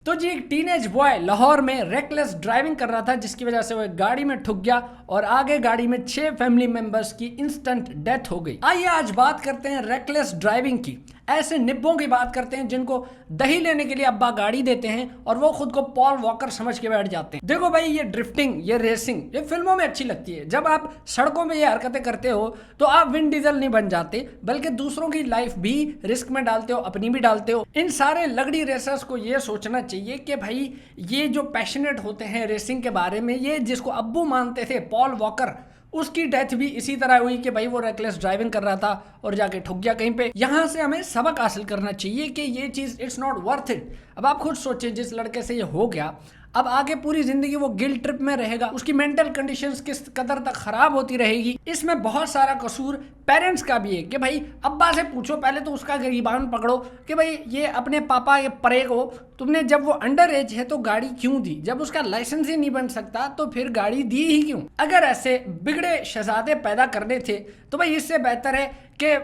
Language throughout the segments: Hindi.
तो जी एक टीनेज बॉय लाहौर में रेकलेस ड्राइविंग कर रहा था, जिसकी वजह से वो एक गाड़ी में ठुक गया और आगे गाड़ी में 6 फैमिली मेंबर्स की इंस्टेंट डेथ हो गई। आइए आज बात करते हैं रेकलेस ड्राइविंग की। ऐसे निब्बों की बात करते हैं जिनको दही लेने के लिए अब्बा गाड़ी देते हैं और वो खुद को पॉल वॉकर समझ के बैठ जाते हैं। देखो भाई, ये ड्रिफ्टिंग, ये रेसिंग, ये फिल्मों में अच्छी लगती है। जब आप सड़कों में ये हरकतें करते हो तो आप विन डीजल नहीं बन जाते, बल्कि दूसरों की लाइफ भी रिस्क में डालते हो, अपनी भी डालते हो। इन सारे लगड़ी रेसर्स को ये सोचना चाहिए कि भाई ये जो पैशनेट होते हैं रेसिंग के बारे में, ये जिसको अब्बू मानते थे पॉल वॉकर, उसकी डेथ भी इसी तरह हुई कि भाई वो रेकलेस ड्राइविंग कर रहा था और जाके ठुक गया कहीं पे। यहां से हमें सबक हासिल करना चाहिए कि ये चीज इट्स नॉट वर्थ इट। अब आप खुद सोचें, जिस लड़के से ये हो गया, अब आगे पूरी जिंदगी वो गिल्ट ट्रिप में रहेगा, उसकी मेंटल कंडीशंस किस कदर तक खराब होती रहेगी। इसमें बहुत सारा कसूर पेरेंट्स का भी है कि भाई अब्बा से पूछो, पहले तो उसका गिरबान पकड़ो कि भाई ये अपने पापा ये परे को तुमने जब वो अंडर एज है तो गाड़ी क्यों दी, जब उसका लाइसेंस ही नहीं बन सकता तो फिर गाड़ी दी ही क्यों। अगर ऐसे बिगड़े शहजादे पैदा करने थे तो भाई इससे बेहतर है कि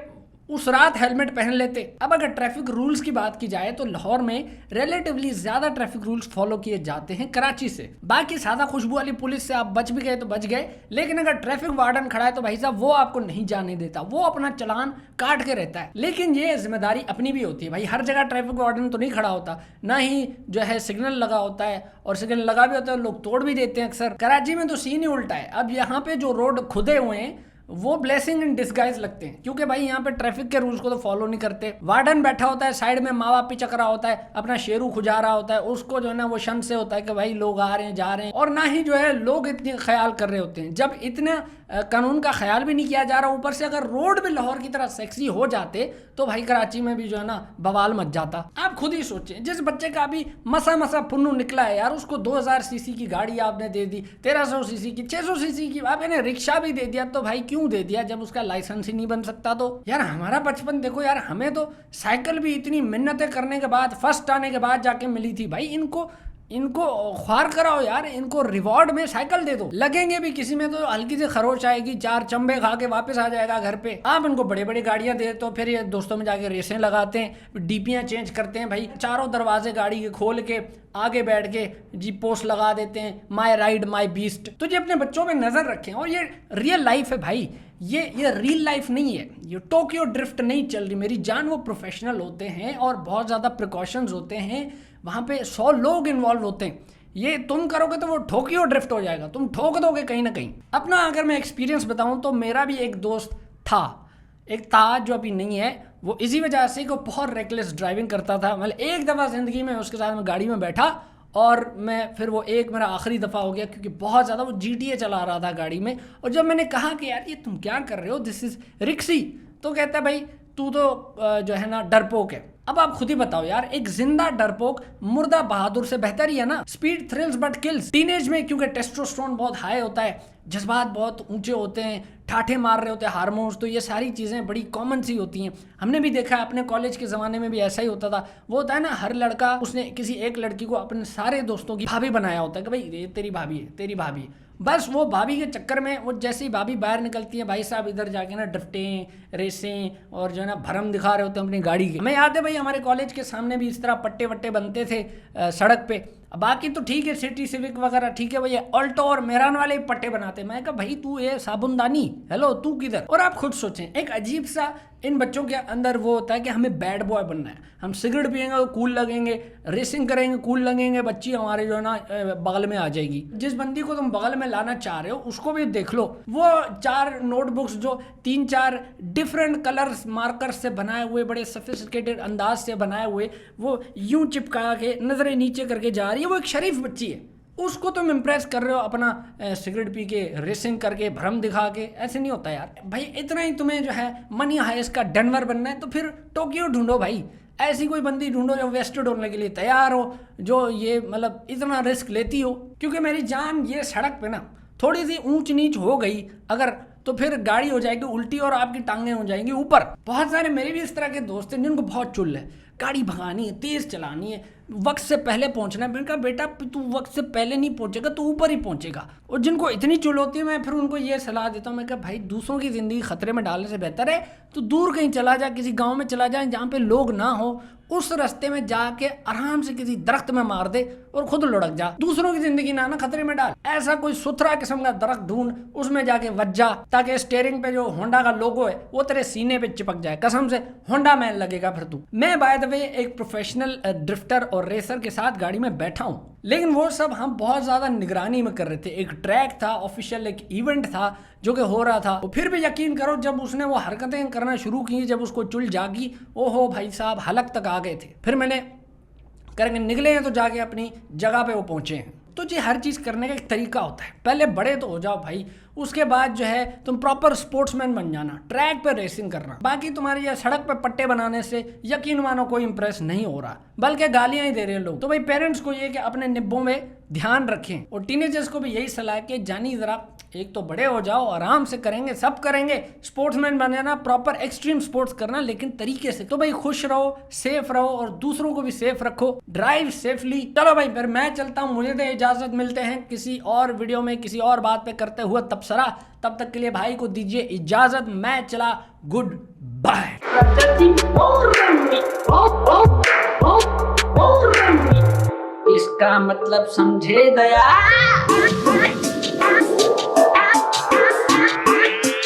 उस रात हेलमेट पहन लेते। अब अगर ट्रैफिक रूल्स की बात की जाए तो लाहौर में रिलेटिवली ज्यादा ट्रैफिक रूल्स फॉलो किए जाते हैं कराची से। बाकी सादा खुशबू वाली पुलिस से आप बच भी गए तो बच गए, लेकिन अगर ट्रैफिक वार्डन खड़ा है तो भाई साहब वो आपको नहीं जाने देता, वो अपना चालान काट के रहता है। लेकिन ये जिम्मेदारी अपनी भी होती है भाई। हर जगह ट्रैफिक वार्डन तो नहीं खड़ा होता, ना ही जो है सिग्नल लगा होता है, और सिग्नल लगा भी होता है लोग तोड़ भी देते हैं अक्सर। कराची में तो सीन ही उल्टा है। अब यहाँ पे जो रोड खुदे हुए हैं वो ब्लेसिंग इन डिस्गाइज लगते हैं, क्योंकि भाई यहाँ पे ट्रैफिक के रूल्स को तो फॉलो नहीं करते। वार्डन बैठा होता है साइड में, माँ बाप पिचक रहा होता है, अपना शेरू खुजा रहा होता है, उसको जो है ना वो शन से होता है कि भाई लोग आ रहे हैं जा रहे हैं, और ना ही जो है लोग इतने ख्याल कर रहे होते हैं। जब इतना कानून का ख्याल भी नहीं किया जा रहा, ऊपर से अगर रोड भी लाहौर की तरह सेक्सी हो जाते तो भाई कराची में भी जो है ना बवाल मच जाता। आप खुद ही सोचें, जिस बच्चे का अभी मसा मसा पुन्नू निकला है यार, उसको 2000 सीसी की गाड़ी आपने दे दी, 1300 सीसी की, 600 सीसी की, आपने रिक्शा भी दे दिया, तो भाई क्यों दे दिया जब उसका लाइसेंस ही नहीं बन सकता। तो यार हमारा बचपन देखो यार, हमें तो साइकिल भी इतनी मिन्नतें करने के बाद, फर्स्ट आने के बाद जाके मिली थी। भाई इनको ख्वार कराओ यार, इनको रिवॉर्ड में साइकिल दे दो। लगेंगे भी किसी में तो हल्की सी खरोच आएगी, 4 चंबे खा के वापस आ जाएगा घर पे। आप इनको बड़े बड़े गाड़ियां दे तो फिर ये दोस्तों में जाके रेसें लगाते हैं, डीपियां चेंज करते हैं भाई, चारों दरवाजे गाड़ी के खोल के आगे बैठ के जी पोस्ट लगा देते हैं, माई राइड माई बीस्ट। तो जी अपने बच्चों में नजर रखें। और ये रियल लाइफ है भाई, ये रियल लाइफ नहीं है, ये टोक्यो ड्रिफ्ट नहीं चल रही मेरी जान। वो प्रोफेशनल होते हैं और बहुत ज़्यादा प्रिकॉशंस होते हैं, वहाँ पे 100 लोग इन्वॉल्व होते हैं। ये तुम करोगे तो वो टोक्यो ड्रिफ्ट हो जाएगा, तुम ठोक दोगे कहीं ना कहीं। अपना अगर मैं एक्सपीरियंस बताऊं तो मेरा भी एक दोस्त था, एक था जो अभी नहीं है, वो इसी वजह से कि वो बहुत रेकलेस ड्राइविंग करता था। मतलब एक दफ़ा ज़िंदगी में उसके साथ मैं गाड़ी में बैठा और मैं फिर वो एक मेरा आखिरी दफ़ा हो गया, क्योंकि बहुत ज़्यादा वो GTA चला रहा था गाड़ी में। और जब मैंने कहा कि यार ये तुम क्या कर रहे हो, दिस इज़ रिक्सी, तो कहता है भाई तू तो जो है ना डरपोक है। अब आप खुद ही बताओ यार, एक जिंदा डरपोक मुर्दा बहादुर से बेहतर ही है ना। Speed thrills but kills. Teenage में क्योंकि टेस्टोस्टेरोन बहुत हाई होता है, जज्बात बहुत ऊंचे होते हैं, ठाठे मार रहे होते हैं हार्मोन्स, तो ये सारी चीज़ें बड़ी कॉमन सी होती हैं। हमने भी देखा है, अपने कॉलेज के ज़माने में भी ऐसा ही होता था। वो होता है ना, हर लड़का उसने किसी एक लड़की को अपने सारे दोस्तों की भाभी बनाया होता है कि भाई ये तेरी भाभी है, तेरी भाभी है। बस वो भाभी के चक्कर में वो जैसे ही भाभी बाहर निकलती है, भाई साहब इधर जाके ना ड्रिफ्टें, रेसें और जो है ना भरम दिखा रहे होते हैं अपनी गाड़ी के। हमें याद है भाई, हमारे कॉलेज के सामने भी इस तरह पट्टे वट्टे बनते थे सड़क पे। बाकी तो ठीक है, सिटी सिविक वगैरह ठीक है, भैया ऑल्टो और मेहरान वाले पट्टे बनाते। मैं कहा भाई तू ये साबुनदानी, हेलो तू किधर। और आप खुद सोचें, एक अजीब सा इन बच्चों के अंदर वो होता है कि हमें बैड बॉय बनना है, हम सिगरेट पियेंगे तो कूल लगेंगे, रेसिंग करेंगे कूल लगेंगे, बच्ची हमारे जो है ना बगल में आ जाएगी। जिस बंदी को तुम बगल में लाना चाह रहे हो उसको भी देख लो, वो 4 नोटबुक्स जो 3-4 डिफरेंट कलर्स मार्कर्स से बनाए हुए, बड़े सोफिस्टिकेटेड अंदाज से बनाए हुए, वो यूं चिपका के नजरें नीचे करके जा रही है। वो एक शरीफ बच्ची है, उसको तुम इम्प्रेस कर रहे हो अपना सिगरेट पी के, रेसिंग करके, भ्रम दिखा के। ऐसे नहीं होता यार भाई। इतना ही तुम्हें जो है मनी हाइस्ट का डेनवर बनना है तो फिर टोक्यो ढूंढो भाई। ऐसी कोई बंदी ढूंढो जो वेस्टेड होने के लिए तैयार हो, जो ये मतलब इतना रिस्क लेती हो। क्योंकि मेरी जान, ये सड़क पे ना थोड़ी सी ऊंच नीच हो गई अगर, तो फिर गाड़ी हो जाएगी उल्टी और आपकी टांगें हो जाएंगी ऊपर। बहुत सारे मेरे भी इस तरह के दोस्त हैं जिनको बहुत चुल है, गाड़ी भगानी है, तेज चलानी है, वक्त से पहले पहुंचना है। मैंने कहा बेटा तू वक्त से पहले नहीं पहुंचेगा, तू ऊपर ही पहुंचेगा। और जिनको इतनी चुल होती है, मैं फिर उनको ये सलाह देता हूँ, मैं कहा भाई दूसरों की ज़िंदगी खतरे में डालने से बेहतर है तो दूर कहीं चला जा, किसी गाँव में चला जाए जहाँ पे लोग ना हो, उस रास्ते में जाके आराम से किसी दरख्त में मार दे और खुद लुढ़क जा। दूसरों की जिंदगी ना खतरे में डाल। ऐसा कोई सुथरा किस्म का दरख्त ढूंढ, उसमें जाके वज जा, ताकि स्टीयरिंग पे जो होंडा का लोगो है वो तेरे सीने पे चिपक जाए। कसम से होंडा मैन लगेगा फिर तू। मैं बाय द वे एक प्रोफेशनल ड्रिफ्टर और रेसर के साथ गाड़ी में बैठा हूँ, लेकिन वो सब हम बहुत ज्यादा निगरानी में कर रहे थे। एक ट्रैक था, ऑफिशियल एक इवेंट था जो कि हो रहा था। फिर भी यकीन करो जब उसने वो हरकतें करना शुरू की, जब उसको चुल जागी, ओहो भाई साहब हलक तक आ गए थे। फिर मैंने करके निकले हैं तो जाके अपनी जगह पे वो पहुंचे हैं। तो जी हर चीज़ करने का एक तरीका होता है। पहले बड़े तो हो जाओ भाई, उसके बाद जो है तुम प्रॉपर स्पोर्ट्समैन बन जाना, ट्रैक पे रेसिंग करना। बाकी तुम्हारी ये सड़क पे पट्टे बनाने से यकीन मानो कोई इंप्रेस नहीं हो रहा, बल्कि गालियां ही दे रहे हैं लोग। तो भाई पेरेंट्स को ये कि अपने निब्बों में ध्यान रखें, और टीनेजर्स को भी यही सलाह कि जानी जरा एक तो बड़े हो जाओ, आराम से करेंगे, सब करेंगे, स्पोर्ट्समैन बनना, प्रॉपर एक्सट्रीम स्पोर्ट्स करना, लेकिन तरीके से। तो भाई खुश रहो, सेफ रहो और दूसरों को भी सेफ रखो, ड्राइव सेफली। चलो भाई फिर मैं चलता हूँ, मुझे दे इजाजत, मिलते हैं किसी और वीडियो में किसी और बात पे करते हुए तबसरा। तब तक के लिए भाई को दीजिए इजाजत, मैं चला, गुड बाय। इसका मतलब समझे गया।